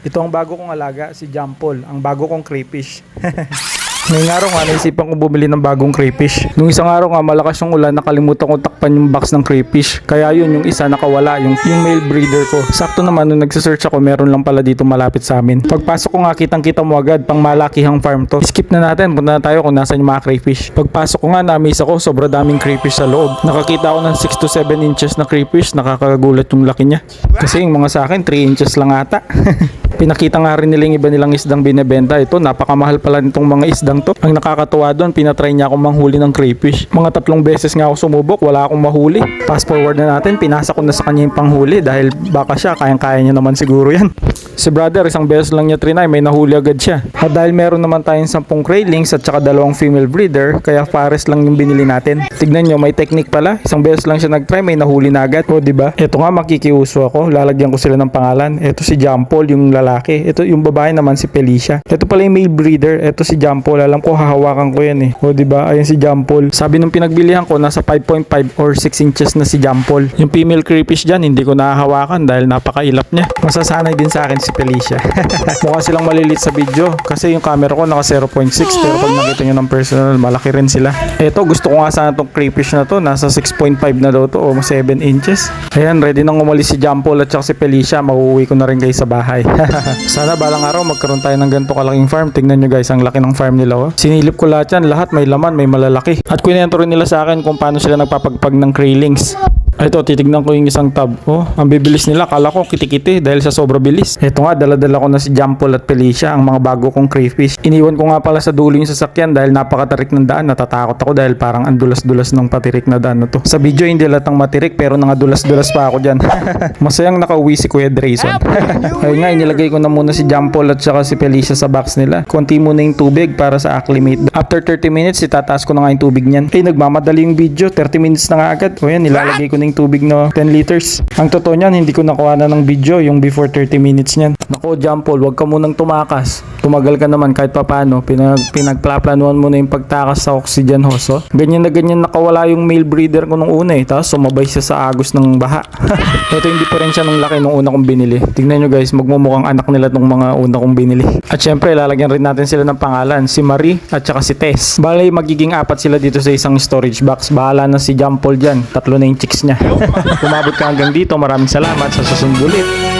Ito ang bago kong alaga, si Jampol, ang bago kong crayfish. Ngayong araw nga, naisipan kong bumili ng bagong crayfish. Nung isang araw nga, malakas yung ulan, nakalimutan kong takpan yung box ng crayfish. Kaya yun, yung isa nakawala, yung male breeder ko. Sakto naman, nung nagsasearch ako, meron lang pala dito malapit sa amin. Pagpasok ko nga, kitang-kita mo agad, pang malakihang farm to. Skip na natin, punta na tayo kung nasan yung mga crayfish. Pagpasok ko nga, na-amaze ako, sobra daming crayfish sa loob. Nakakita ako ng 6 to 7 inches na crayfish, nakakagulat yung laki niya. Kasi yung mga sa akin, 3 inches lang ata. Pinakita nga rin nila yung iba nilang isdang binebenta. Ito, napakamahal pala nitong mga isdang to. Ang nakakatuwa doon, pinatry niya akong manghuli ng crayfish. Mga 3 beses nga ako sumubok, wala akong mahuli. Fast forward na natin, pinasa ko na sa kanya yung panghuli dahil baka siya, kayang-kaya niya naman siguro yan. Si brother, isang beses lang niya trinay, may nahuli agad siya. At dahil meron naman tayong 10 craylings at saka 2 female breeder, kaya pares lang yung binili natin. Tignan nyo, may technique pala. Isang beses lang siya nagtry, may nahuli na agad. O diba? Ito nga, makikiuso ako. Lalagyan ko sila ng pangalan. Ito si Jampol, yung lalaki. Ito yung babae naman, si Felicia. Ito pala yung male breeder. Ito si Jampol. Alam ko, hahawakan ko yan eh. O diba? Ayan si Jampol. Sabi nung pinagbilihan ko, nasa 5.5 or 6 inches na si Jampol. Yung female crayfish dyan, hindi ko nahahawakan dahil napakailap niya. Masasanay din sa akin si Felicia. Mukha silang malilit sa video kasi yung camera ko naka 0.6 pero pag nakita nyo ng personal, malaki rin sila. Eto, gusto ko nga sana itong crayfish na to. Nasa 6.5 na daw to o 7 inches. Ayan, ready nang umalis si Jampol at saka si Felicia. Mauuwi ko na rin kayo sa bahay. Sana balang araw magkaroon tayo ng ganito kalaking farm. Tingnan nyo guys, ang laki ng farm nila. Oh. Sinilip ko lahat yan. Lahat may laman, may malalaki. At kwento rin nila sa akin kung paano sila nagpapagpag ng craylings. Ito, titignan ko yung isang tab. Oh, ang bibilis nila. Kala ko kiti-kiti dahil sa sobra bilis. Ito nga, dala-dala ko na si Jampol at Felicia, ang mga bago kong crayfish. Iniwan ko nga pala sa dulo yung sasakyan dahil napakatarik ng daan. Natatakot ako dahil parang ang dulas-dulas ng patirik na daan na to. Sa video, hindi latang matirik pero nangadulas-dulas pa ako dyan. Masayang nakauwi si Kuya Drayson. Ayun nga, inilagay ko na muna si Jampol at saka si Felicia sa box nila. Konti muna yung tubig para sa acclimate. After 30 minutes, itataas ko na nga yung tubig niyan. Eh, nagmamadali yung video. 30 minutes na nga agad. O yan, nilalagay ko na yung tubig na 10 liters. Ang totoo niyan, hindi ko nakuha na ng video yung before 30 minutes niyan. Nako, Jampol, wag ka munang tumakas. Tumagal ka naman kahit papano. Pinagplaplanuhan mo na yung pagtakas sa oxygen hose. Oh. Ganyan na ganyan nakawala yung male breeder ko nung una eh. Tapos sumabay siya sa agos ng baha. Ito yung diferensya ng laki nung una kong binili. Tignan nyo guys, magmumukhang anak nila tong mga una kong binili. At syempre, lalagyan rin natin sila ng pangalan. Si Marie at saka si Tess. Balay, magiging 4 sila dito sa isang storage box. Bahala na si Jampol dyan. 3 na yung chicks niya. Kumabot ka hanggang dito, maraming salamat sa susunod ulit.